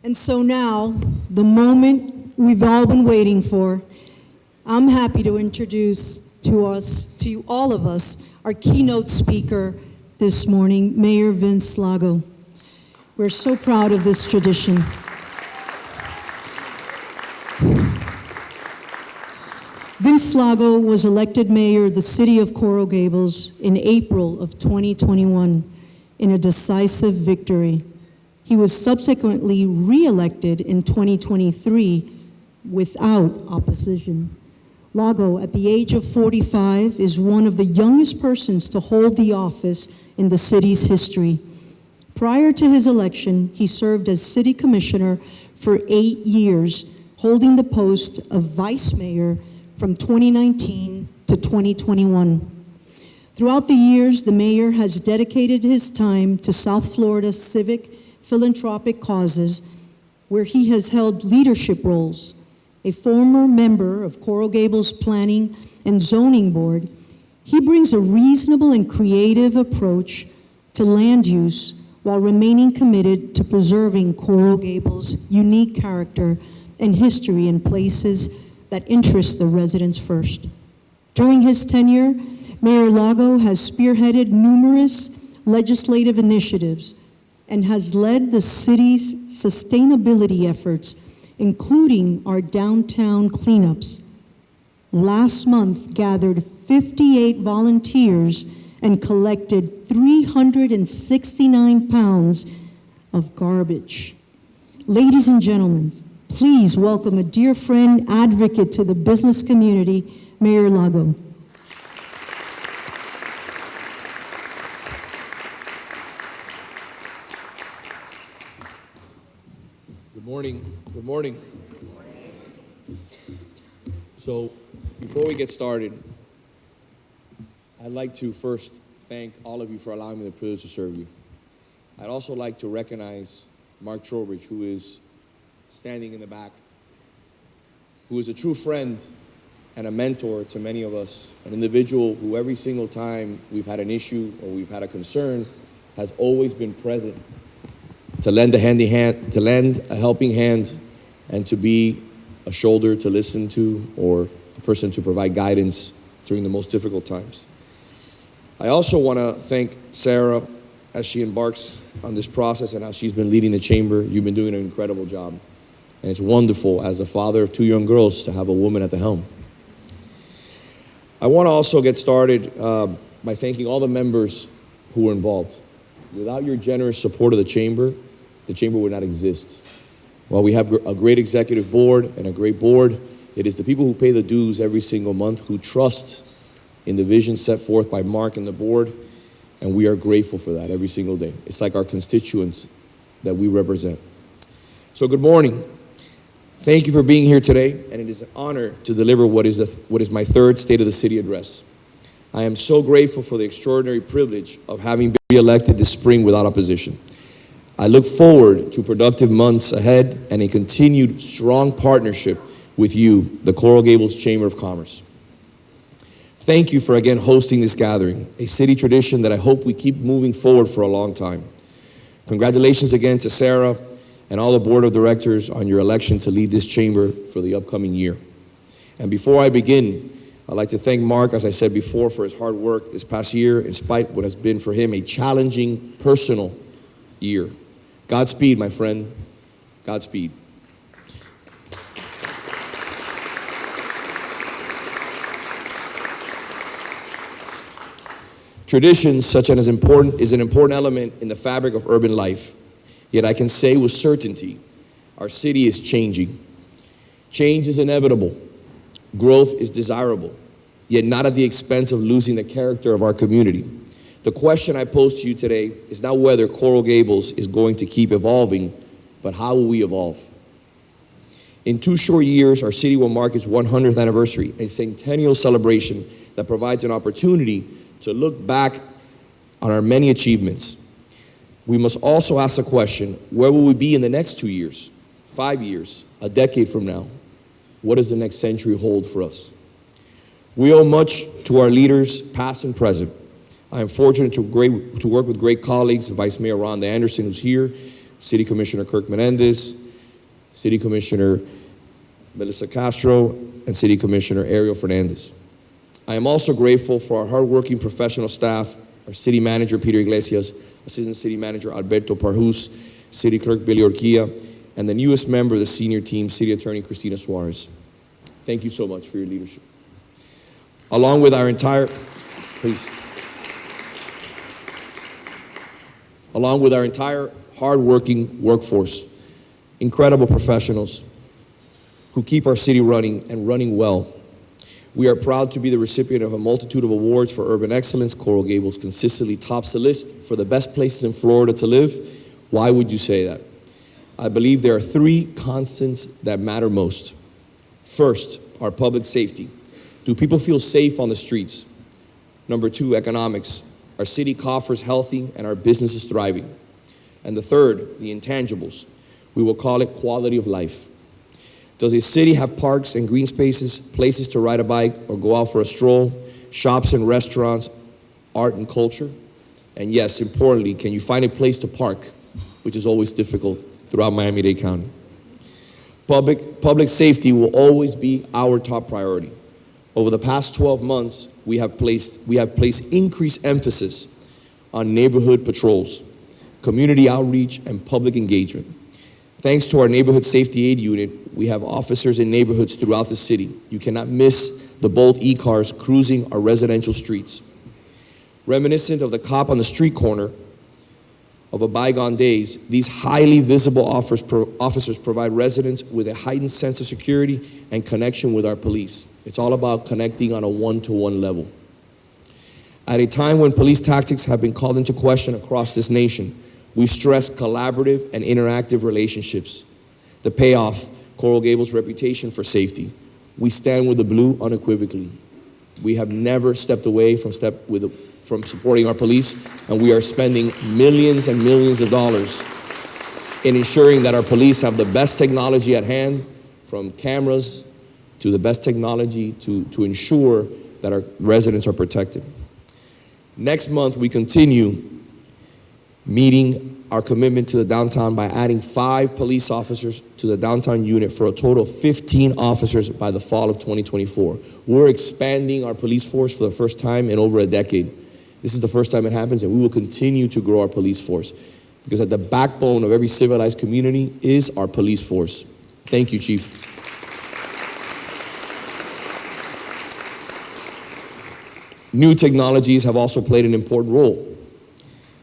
And so now, the moment we've all been waiting for, I'm happy to introduce to you, all of us, our keynote speaker this morning, Mayor Vince Lago. We're so proud of this tradition. Vince Lago was elected mayor of the city of Coral Gables in April of 2021 in a decisive victory. He was subsequently re-elected in 2023 without opposition. Lago, at the age of 45, is one of the youngest persons to hold the office in the city's history. Prior to his election, he served as city commissioner for 8 years, holding the post of vice mayor from 2019 to 2021. Throughout the years, the mayor has dedicated his time to South Florida civic philanthropic causes, where he has held leadership roles. A former member of Coral Gables Planning and Zoning Board, he brings a reasonable and creative approach to land use while remaining committed to preserving Coral Gables' unique character and history in places that interest the residents first. During his tenure, Mayor Lago has spearheaded numerous legislative initiatives and has led the city's sustainability efforts, including our downtown cleanups. Last month gathered 58 volunteers and collected 369 pounds of garbage. Ladies and gentlemen, please welcome a dear friend, advocate to the business community, Mayor Lago. Good morning. Good morning. So, before we get started, I'd like to first thank all of you for allowing me the privilege to serve you. I'd also like to recognize Mark Trowbridge, who is standing in the back, who is a true friend and a mentor to many of us, an individual who every single time we've had an issue or we've had a concern has always been present to lend a helping hand, and to be a shoulder to listen to, or a person to provide guidance during the most difficult times. I also want to thank Sarah as she embarks on this process and how she's been leading the chamber. You've been doing an incredible job. And it's wonderful, as the father of 2 young girls, to have a woman at the helm. I want to also get started by thanking all the members who were involved. Without your generous support of the chamber would not exist. While we have a great executive board and a great board, it is the people who pay the dues every single month, who trust in the vision set forth by Mark and the board, and we are grateful for that every single day. It's like our constituents that we represent. So good morning. Thank you for being here today, and it is an honor to deliver what is my third State of the City address. I am so grateful for the extraordinary privilege of having been re-elected this spring without opposition. I look forward to productive months ahead and a continued strong partnership with you, the Coral Gables Chamber of Commerce. Thank you for again hosting this gathering, a city tradition that I hope we keep moving forward for a long time. Congratulations again to Sarah and all the board of directors on your election to lead this chamber for the upcoming year. And before I begin, I'd like to thank Mark, as I said before, for his hard work this past year, in spite of what has been for him a challenging personal year. Godspeed, my friend. Godspeed. Tradition, such as is an important element in the fabric of urban life. Yet I can say with certainty, our city is changing. Change is inevitable. Growth is desirable, yet not at the expense of losing the character of our community. The question I pose to you today is not whether Coral Gables is going to keep evolving, but how will we evolve? In 2 short years, our city will mark its 100th anniversary, a centennial celebration that provides an opportunity to look back on our many achievements. We must also ask the question, where will we be in the next 2 years, 5 years, a decade from now? What does the next century hold for us? We owe much to our leaders, past and present. I am fortunate to work with great colleagues, Vice Mayor Rhonda Anderson, who's here, City Commissioner Kirk Menendez, City Commissioner Melissa Castro, and City Commissioner Ariel Fernandez. I am also grateful for our hardworking professional staff, our City Manager Peter Iglesias, Assistant City Manager Alberto Parjus, City Clerk Billy Orquilla, and the newest member of the senior team, City Attorney Cristina Suarez. Thank you so much for your leadership. Along with our entire hard-working workforce, incredible professionals who keep our city running and running well. We are proud to be the recipient of a multitude of awards for urban excellence. Coral Gables consistently tops the list for the best places in Florida to live. Why would you say that? I believe there are three constants that matter most. First, our public safety. Do people feel safe on the streets? Number two, economics. Our city coffers healthy and our business is thriving. And the third, the intangibles. We will call it quality of life. Does a city have parks and green spaces, places to ride a bike or go out for a stroll, shops and restaurants, art and culture? And yes, importantly, can you find a place to park, which is always difficult throughout Miami-Dade County? Public safety will always be our top priority. Over the past 12 months, we have placed increased emphasis on neighborhood patrols, community outreach, and public engagement. Thanks to our Neighborhood Safety Aid Unit, we have officers in neighborhoods throughout the city. You cannot miss the bold e-cars cruising our residential streets. Reminiscent of the cop on the street corner of a bygone days, these highly visible officers provide residents with a heightened sense of security and connection with our police. It's all about connecting on a one-to-one level. At a time when police tactics have been called into question across this nation, we stress collaborative and interactive relationships. The payoff, Coral Gables' reputation for safety. We stand with the blue unequivocally. We have never stepped away from supporting our police, and we are spending millions and millions of dollars in ensuring that our police have the best technology at hand, from cameras to the best technology to ensure that our residents are protected. Next month, we continue meeting our commitment to the downtown by adding 5 police officers to the downtown unit for a total of 15 officers by the fall of 2024. We're expanding our police force for the first time in over a decade. This is the first time it happens, and we will continue to grow our police force because at the backbone of every civilized community is our police force. Thank you, Chief. New technologies have also played an important role.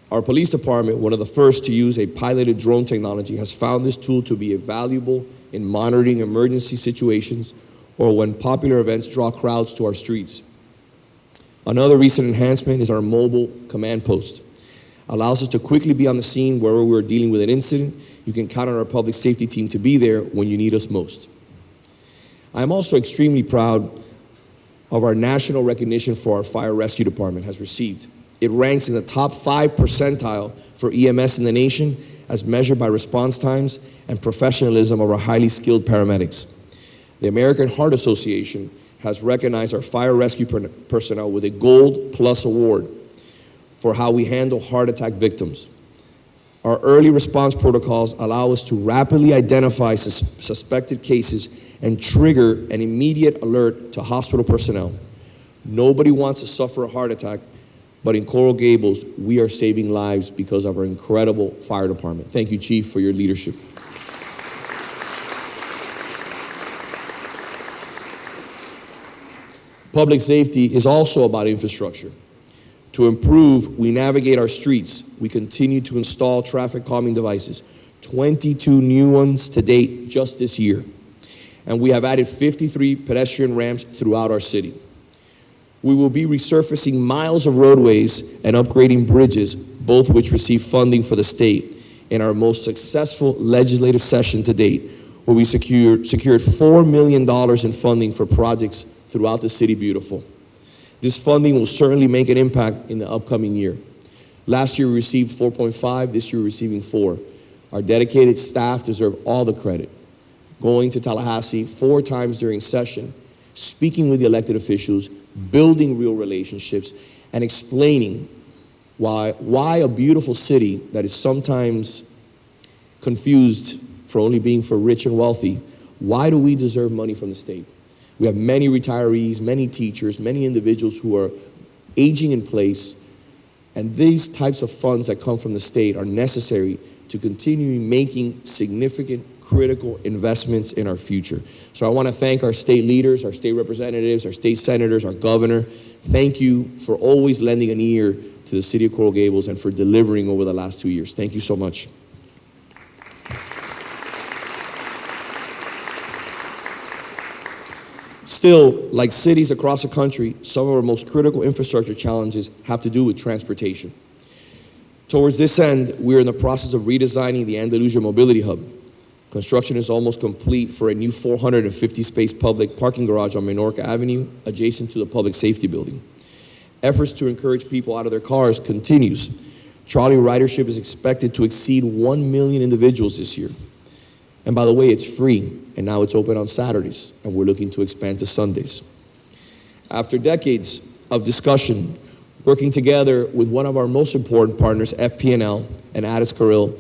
Our police department, one of the first to use a piloted drone technology, has found this tool to be valuable in monitoring emergency situations or when popular events draw crowds to our streets. Another recent enhancement is our mobile command post. Allows us to quickly be on the scene wherever we're dealing with an incident. You can count on our public safety team to be there when you need us most. I'm also extremely proud of our national recognition for our fire rescue department has received. It ranks in the top 5 percentile for EMS in the nation as measured by response times and professionalism of our highly skilled paramedics. The American Heart Association has recognized our fire rescue personnel with a Gold Plus Award for how we handle heart attack victims. Our early response protocols allow us to rapidly identify suspected cases and trigger an immediate alert to hospital personnel. Nobody wants to suffer a heart attack, but in Coral Gables, we are saving lives because of our incredible fire department. Thank you, Chief, for your leadership. Public safety is also about infrastructure. To improve, we navigate our streets. We continue to install traffic calming devices, 22 new ones to date just this year. And we have added 53 pedestrian ramps throughout our city. We will be resurfacing miles of roadways and upgrading bridges, both which receive funding for the state in our most successful legislative session to date, where we secured $4 million in funding for projects throughout the CityBeautiful. This funding will certainly make an impact in the upcoming year. Last year we received 4.5, this year we're receiving 4. Our dedicated staff deserve all the credit. Going to Tallahassee 4 times during session, speaking with the elected officials, building real relationships, and explaining why a beautiful city that is sometimes confused for only being for rich and wealthy, why do we deserve money from the state? We have many retirees, many teachers, many individuals who are aging in place, and these types of funds that come from the state are necessary to continue making significant, critical investments in our future. So I want to thank our state leaders, our state representatives, our state senators, our governor. Thank you for always lending an ear to the city of Coral Gables and for delivering over the last 2 years. Thank you so much. Still, like cities across the country, some of our most critical infrastructure challenges have to do with transportation. Towards this end, we're in the process of redesigning the Andalusia Mobility Hub. Construction is almost complete for a new 450-space public parking garage on Menorca Avenue, adjacent to the Public Safety Building. Efforts to encourage people out of their cars continues. Trolley ridership is expected to exceed 1 million individuals this year. And by the way, it's free, and now it's open on Saturdays, and we're looking to expand to Sundays. After decades of discussion, working together with one of our most important partners, FP&L, and Addis Carril,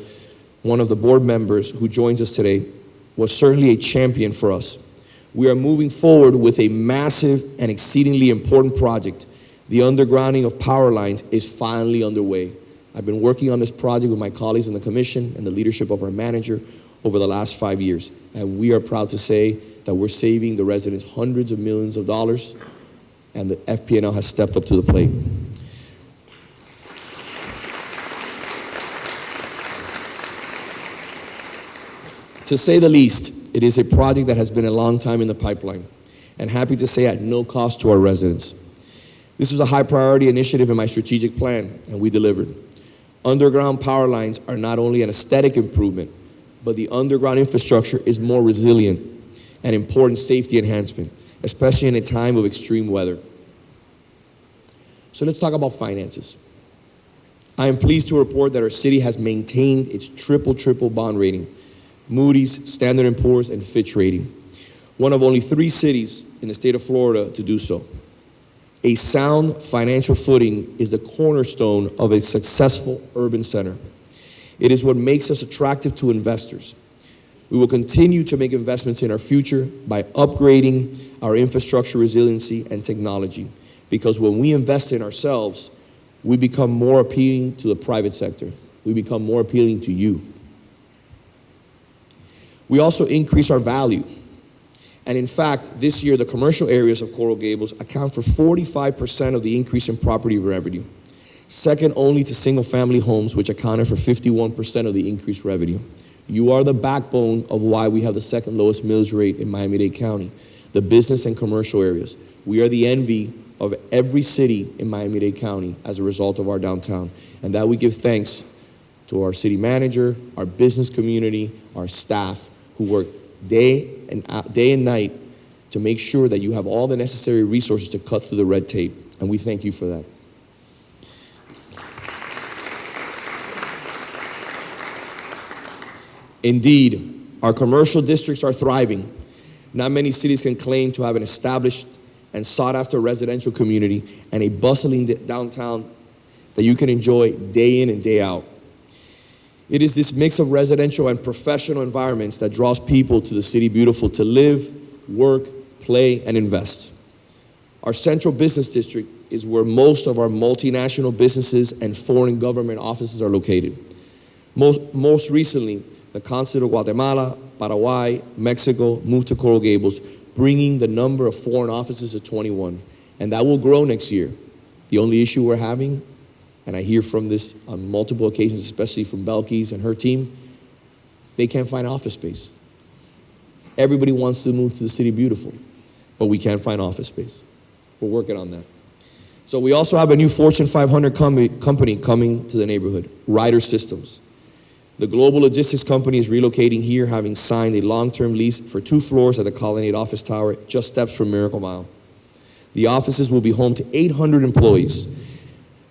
one of the board members who joins us today, was certainly a champion for us. We are moving forward with a massive and exceedingly important project. The undergrounding of power lines is finally underway. I've been working on this project with my colleagues in the commission and the leadership of our manager over the last 5 years, and we are proud to say that we're saving the residents hundreds of millions of dollars, and the FP&L has stepped up to the plate. To say the least, it is a project that has been a long time in the pipeline, and happy to say at no cost to our residents. This was a high priority initiative in my strategic plan, and we delivered. Underground power lines are not only an aesthetic improvement, but the underground infrastructure is more resilient and important safety enhancement, especially in a time of extreme weather. So let's talk about finances. I am pleased to report that our city has maintained its triple bond rating, Moody's, Standard & Poor's, and Fitch rating. One of only 3 cities in the state of Florida to do so. A sound financial footing is the cornerstone of a successful urban center. It is what makes us attractive to investors. We will continue to make investments in our future by upgrading our infrastructure resiliency and technology, because when we invest in ourselves, we become more appealing to the private sector. We become more appealing to you. We also increase our value. And in fact, this year, the commercial areas of Coral Gables account for 45% of the increase in property revenue, second only to single-family homes, which accounted for 51% of the increased revenue. You are the backbone of why we have the second lowest millage rate in Miami-Dade County, the business and commercial areas. We are the envy of every city in Miami-Dade County as a result of our downtown. And that we give thanks to our city manager, our business community, our staff, who work day and night to make sure that you have all the necessary resources to cut through the red tape. And we thank you for that. Indeed, our commercial districts are thriving. Not many cities can claim to have an established and sought-after residential community and a bustling downtown that you can enjoy day in and day out. It is this mix of residential and professional environments that draws people to the CityBeautiful to live, work, play, and invest. Our central business district is where most of our multinational businesses and foreign government offices are located. Most recently, the Consulate of Guatemala, Paraguay, Mexico moved to Coral Gables, bringing the number of foreign offices to 21. And that will grow next year. The only issue we're having, and I hear from this on multiple occasions, especially from Belkis and her team, they can't find office space. Everybody wants to move to the CityBeautiful, but we can't find office space. We're working on that. So we also have a new Fortune 500 company coming to the neighborhood, Ryder Systems. The global logistics company is relocating here, having signed a long-term lease for 2 floors at the Colonnade Office Tower, just steps from Miracle Mile. The offices will be home to 800 employees,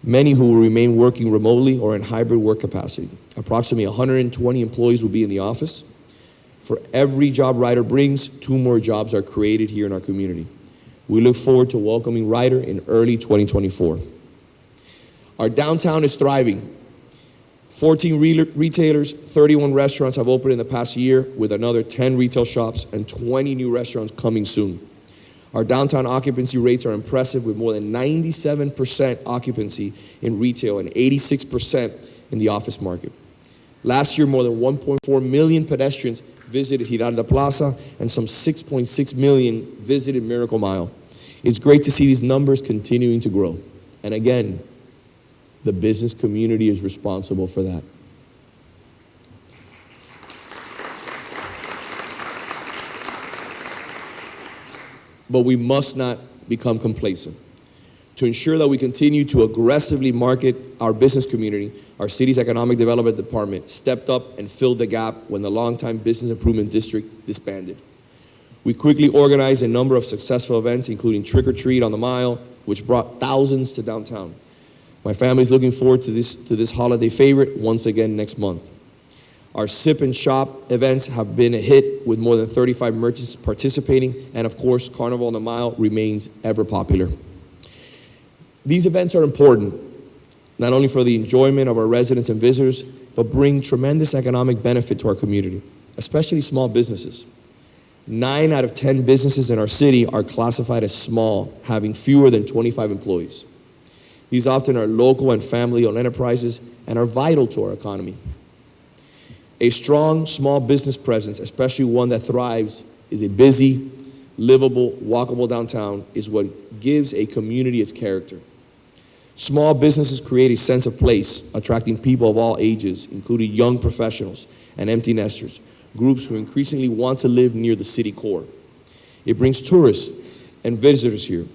many who will remain working remotely or in hybrid work capacity. Approximately 120 employees will be in the office. For every job Ryder brings, 2 more jobs are created here in our community. We look forward to welcoming Ryder in early 2024. Our downtown is thriving. 14 retailers, 31 restaurants have opened in the past year, with another 10 retail shops and 20 new restaurants coming soon. Our downtown occupancy rates are impressive, with more than 97% occupancy in retail and 86% in the office market. Last year, more than 1.4 million pedestrians visited Giralda Plaza, and some 6.6 million visited Miracle Mile. It's great to see these numbers continuing to grow. And again, the business community is responsible for that. But we must not become complacent. To ensure that we continue to aggressively market our business community, our city's economic development department stepped up and filled the gap when the longtime business improvement district disbanded. We quickly organized a number of successful events, including Trick or Treat on the Mile, which brought thousands to downtown. My family is looking forward to this holiday favorite once again next month. Our Sip and Shop events have been a hit, with more than 35 merchants participating, and of course, Carnival on the Mile remains ever popular. These events are important, not only for the enjoyment of our residents and visitors, but bring tremendous economic benefit to our community, especially small businesses. 9 out of 10 businesses in our city are classified as small, having fewer than 25 employees. These often are local and family-owned enterprises and are vital to our economy. A strong small business presence, especially one that thrives, is a busy, livable, walkable downtown, is what gives a community its character. Small businesses create a sense of place, attracting people of all ages, including young professionals and empty nesters, groups who increasingly want to live near the city core. It brings tourists and visitors here.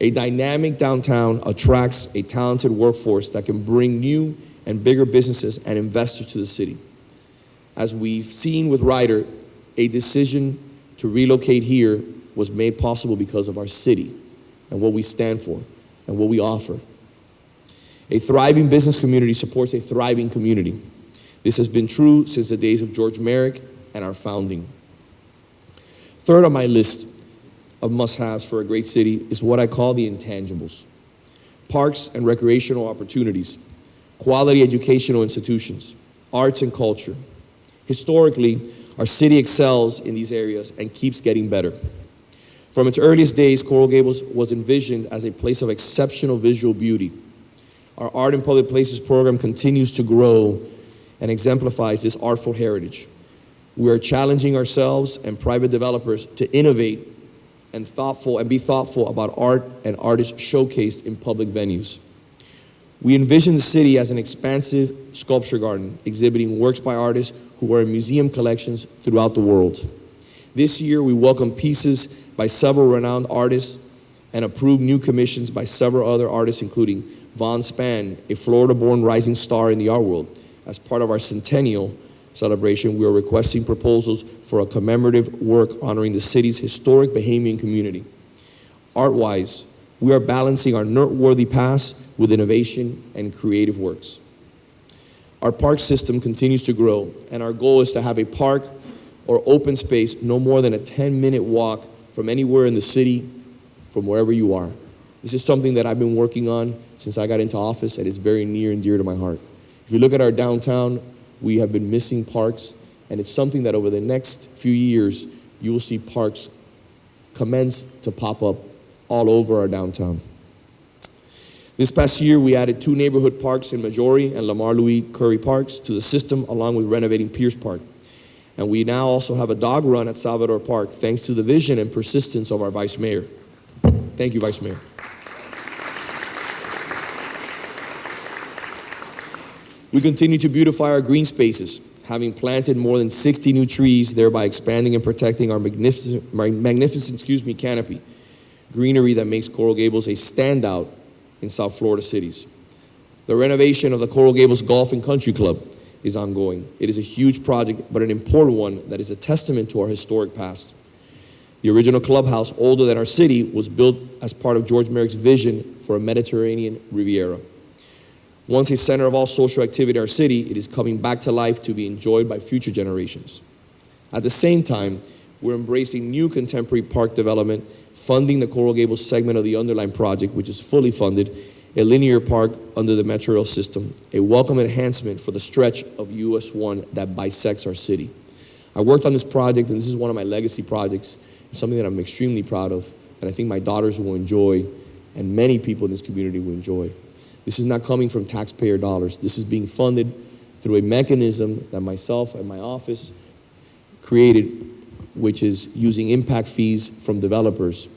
A dynamic downtown attracts a talented workforce that can bring new and bigger businesses and investors to the city. As we've seen with Ryder, a decision to relocate here was made possible because of our city and what we stand for and what we offer. A thriving business community supports a thriving community. This has been true since the days of George Merrick and our founding. Third on my list of must-haves for a great city is what I call the intangibles. Parks and recreational opportunities, quality educational institutions, arts and culture. Historically, our city excels in these areas and keeps getting better. From its earliest days, Coral Gables was envisioned as a place of exceptional visual beauty. Our Art in Public Places program continues to grow and exemplifies this artful heritage. We are challenging ourselves and private developers to innovate and be thoughtful about art and artists showcased in public venues. We envision the city as an expansive sculpture garden, exhibiting works by artists who are in museum collections throughout the world. This year, we welcome pieces by several renowned artists and approved new commissions by several other artists, including Von Span, a Florida-born rising star in the art world. As part of our centennial celebration, we are requesting proposals for a commemorative work honoring the city's historic Bahamian community. Art-wise, we are balancing our noteworthy past with innovation and creative works. Our park system continues to grow, and our goal is to have a park or open space no more than a 10-minute walk from anywhere in the city, from wherever you are. This is something that I've been working on since I got into office, and is very near and dear to my heart. If you look at our downtown, we have been missing parks, and it's something that over the next few years, you will see parks commence to pop up all over our downtown. This past year, we added 2 neighborhood parks in Majori and Lamar Louis Curry Parks to the system, along with renovating Pierce Park. And we now also have a dog run at Salvador Park, thanks to the vision and persistence of our Vice Mayor. Thank you, Vice Mayor. We continue to beautify our green spaces, having planted more than 60 new trees, thereby expanding and protecting our magnificent canopy. Greenery that makes Coral Gables a standout in South Florida cities. The renovation of the Coral Gables Golf and Country Club is ongoing. It is a huge project, but an important one that is a testament to our historic past. The original clubhouse, older than our city, was built as part of George Merrick's vision for a Mediterranean Riviera. Once a center of all social activity in our city, it is coming back to life to be enjoyed by future generations. At the same time, we're embracing new contemporary park development, funding the Coral Gables segment of the Underline project, which is fully funded, a linear park under the Metro rail system, a welcome enhancement for the stretch of US 1 that bisects our city. I worked on this project, and this is one of my legacy projects. It's something that I'm extremely proud of, and I think my daughters will enjoy, and many people in this community will enjoy. This is not coming from taxpayer dollars. This is being funded through a mechanism that myself and my office created, which is using impact fees from developers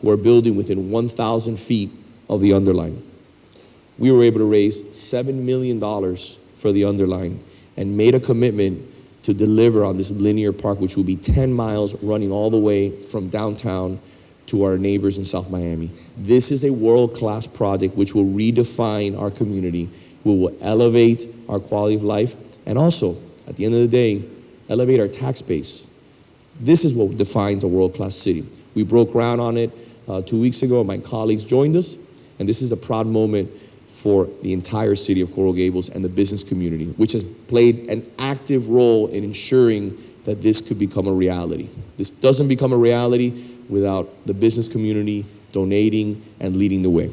who are building within 1,000 feet of the underline. We were able to raise $7 million for the underline and made a commitment to deliver on this linear park, which will be 10 miles running all the way from downtown to our neighbors in South Miami. This is a world-class project which will redefine our community, will elevate our quality of life, and also, at the end of the day, elevate our tax base. This is what defines a world-class city. We broke ground on it 2 weeks ago. My colleagues joined us, and this is a proud moment for the entire city of Coral Gables and the business community, which has played an active role in ensuring that this could become a reality. This doesn't become a reality without the business community donating and leading the way.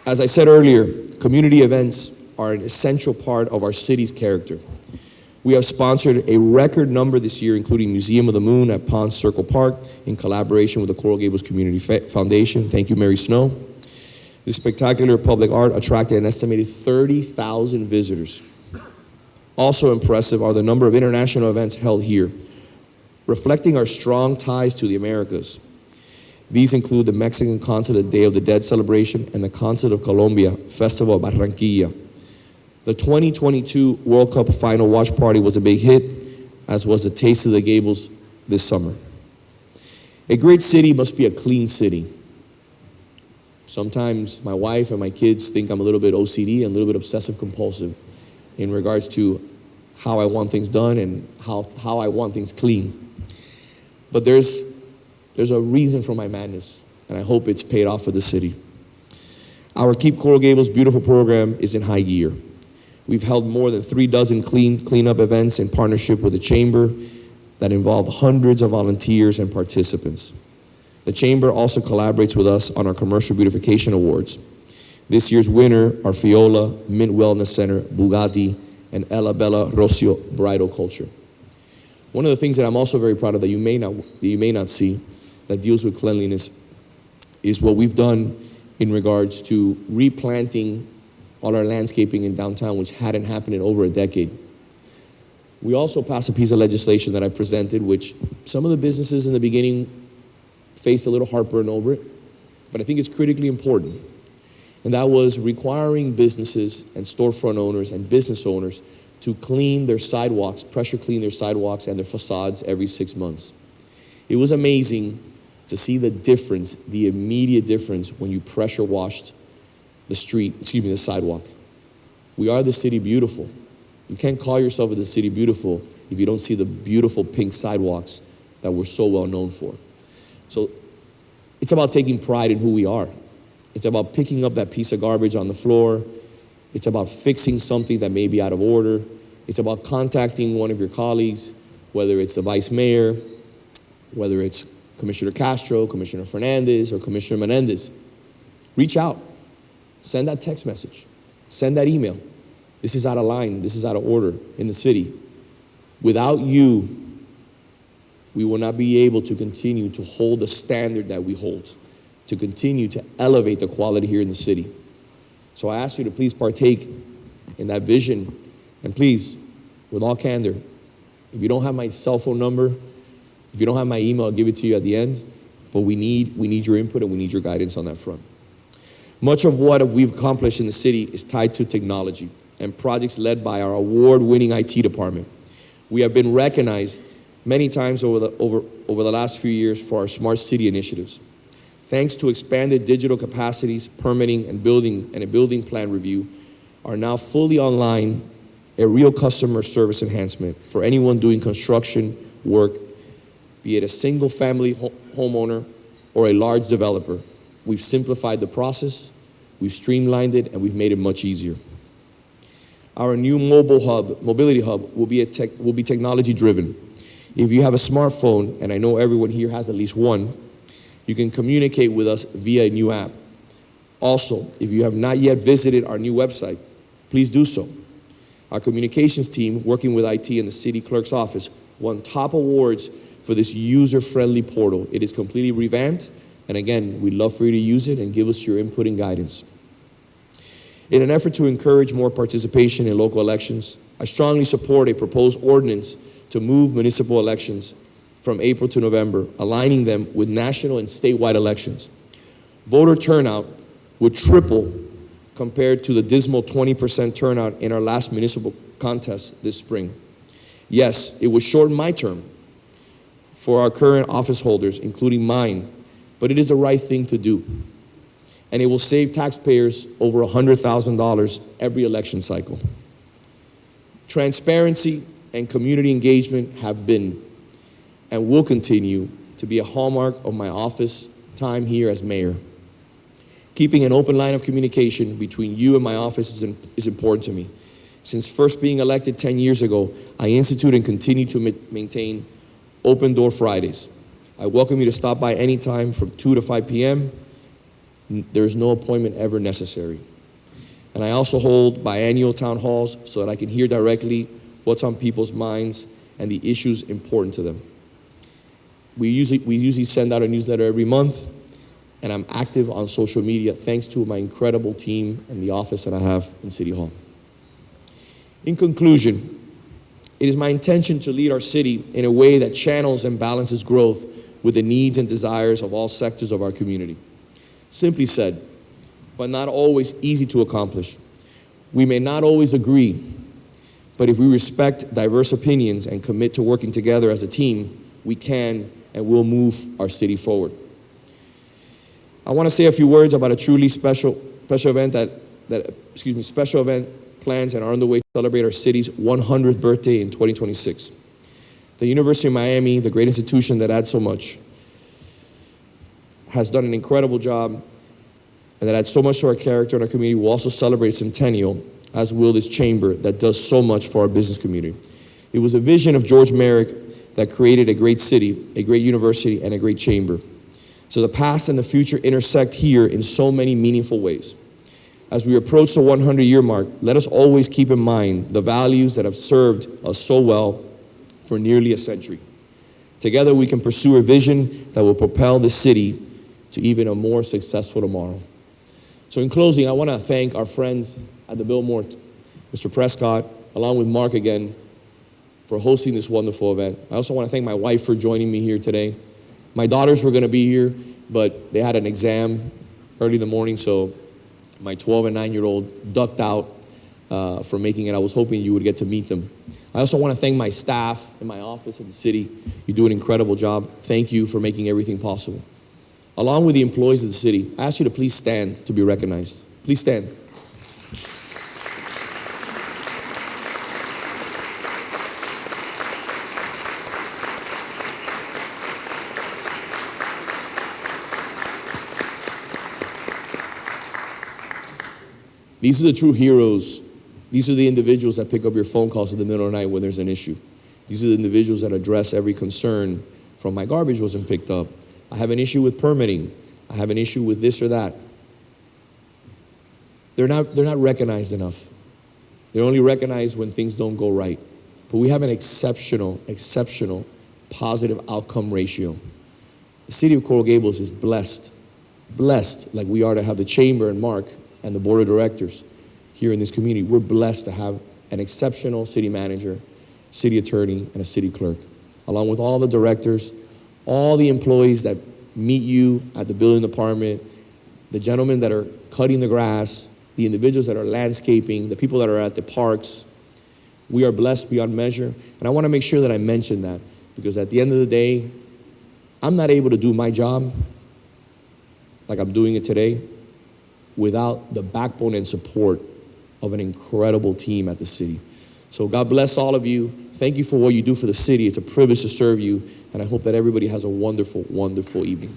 As I said earlier, community events are an essential part of our city's character. We have sponsored a record number this year, including Museum of the Moon at Ponds Circle Park in collaboration with the Coral Gables Community Foundation. Thank you, Mary Snow. This spectacular public art attracted an estimated 30,000 visitors. Also impressive are the number of international events held here, reflecting our strong ties to the Americas. These include the Mexican Consulate Day of the Dead celebration and the Consulate of Colombia Festival of Barranquilla. The 2022 World Cup Final Watch Party was a big hit, as was the Taste of the Gables this summer. A great city must be a clean city. Sometimes my wife and my kids think I'm a little bit OCD and a little bit obsessive compulsive in regards to how I want things done and how I want things clean. But there's a reason for my madness, and I hope it's paid off for the city. Our Keep Coral Gables Beautiful program is in high gear. We've held more than 36 cleanup events in partnership with the Chamber that involve hundreds of volunteers and participants. The Chamber also collaborates with us on our Commercial Beautification Awards. This year's winner are Fiola, Mint Wellness Center, Bugatti, and Ella Bella Rocio Bridal Culture. One of the things that I'm also very proud of that you may not see that deals with cleanliness is what we've done in regards to replanting all our landscaping in downtown, which hadn't happened in over a decade. We also passed a piece of legislation that I presented, which some of the businesses in the beginning faced a little heartburn over it, but I think it's critically important. And that was requiring businesses and storefront owners and business owners to clean their sidewalks, pressure clean their sidewalks and their facades every 6 months. It was amazing to see the difference, the immediate difference when you pressure washed the sidewalk. We are the City Beautiful. You can't call yourself the City Beautiful if you don't see the beautiful pink sidewalks that we're so well known for. So it's about taking pride in who we are. It's about picking up that piece of garbage on the floor. It's about fixing something that may be out of order. It's about contacting one of your colleagues, whether it's the vice mayor, whether it's Commissioner Castro, Commissioner Fernandez, or Commissioner Menendez. Reach out. Send that text message. Send that email. This is out of line. This is out of order in the city. Without you, we will not be able to continue to hold the standard that we hold, to continue to elevate the quality here in the city. So I ask you to please partake in that vision. And please, with all candor, if you don't have my cell phone number, if you don't have my email, I'll give it to you at the end. But we need your input and we need your guidance on that front. Much of what we've accomplished in the city is tied to technology and projects led by our award-winning IT department. We have been recognized many times over the last few years for our smart city initiatives. Thanks to expanded digital capacities, permitting, and a building plan review are now fully online, a real customer service enhancement for anyone doing construction work, be it a single-family homeowner or a large developer. We've simplified the process, we've streamlined it, and we've made it much easier. Our new mobility hub will be technology-driven. If you have a smartphone, and I know everyone here has at least one, you can communicate with us via a new app. Also, if you have not yet visited our new website, please do so. Our communications team, working with IT and the city clerk's office, won top awards for this user-friendly portal. It is completely revamped, and again, we'd love for you to use it and give us your input and guidance. In an effort to encourage more participation in local elections, I strongly support a proposed ordinance to move municipal elections from April to November, aligning them with national and statewide elections. Voter turnout would triple compared to the dismal 20% turnout in our last municipal contest this spring. Yes, it would shorten my term for our current office holders, including mine, but it is the right thing to do. And it will save taxpayers over $100,000 every election cycle. Transparency and community engagement have been and will continue to be a hallmark of my office time here as mayor. Keeping an open line of communication between you and my office is important to me. Since first being elected 10 years ago, I institute and continue to maintain Open Door Fridays. I welcome you to stop by anytime from 2 to 5 p.m. There is no appointment ever necessary. And I also hold biannual town halls so that I can hear directly what's on people's minds and the issues important to them. We usually send out a newsletter every month, and I'm active on social media thanks to my incredible team and the office that I have in City Hall. In conclusion, it is my intention to lead our city in a way that channels and balances growth with the needs and desires of all sectors of our community. Simply said, but not always easy to accomplish. We may not always agree, but if we respect diverse opinions and commit to working together as a team, we can and will move our city forward. I want to say a few words about a truly special event special event plans and are on the way to celebrate our city's 100th birthday in 2026. The University of Miami, the great institution that adds so much, has done an incredible job and that adds so much to our character and our community. Will also celebrate centennial, as will this chamber that does so much for our business community. It was a vision of George Merrick that created a great city, a great university, and a great chamber. So the past and the future intersect here in so many meaningful ways. As we approach the 100-year mark, let us always keep in mind the values that have served us so well for nearly a century. Together we can pursue a vision that will propel the city to even a more successful tomorrow. So in closing, I want to thank our friends at the Biltmore, Mr. Prescott, along with Mark again, for hosting this wonderful event. I also want to thank my wife for joining me here today. My daughters were going to be here, but they had an exam early in the morning, so my 12 and 9-year-old ducked out from making it. I was hoping you would get to meet them. I also want to thank my staff in my office at the city. You do an incredible job. Thank you for making everything possible. Along with the employees of the city, I ask you to please stand to be recognized. Please stand. These are the true heroes. These are the individuals that pick up your phone calls in the middle of the night when there's an issue. These are the individuals that address every concern from my garbage wasn't picked up. I have an issue with permitting. I have an issue with this or that. They're not recognized enough. They're only recognized when things don't go right. But we have an exceptional positive outcome ratio. The city of Coral Gables is blessed like we are to have the chamber and Mark and the board of directors here in this community. We're blessed to have an exceptional city manager, city attorney, and a city clerk, along with all the directors, all the employees that meet you at the building department, the gentlemen that are cutting the grass, the individuals that are landscaping, the people that are at the parks. We are blessed beyond measure. And I want to make sure that I mention that, because at the end of the day, I'm not able to do my job like I'm doing it today without the backbone and support of an incredible team at the city. So God bless all of you. Thank you for what you do for the city. It's a privilege to serve you, and I hope that everybody has a wonderful, wonderful evening.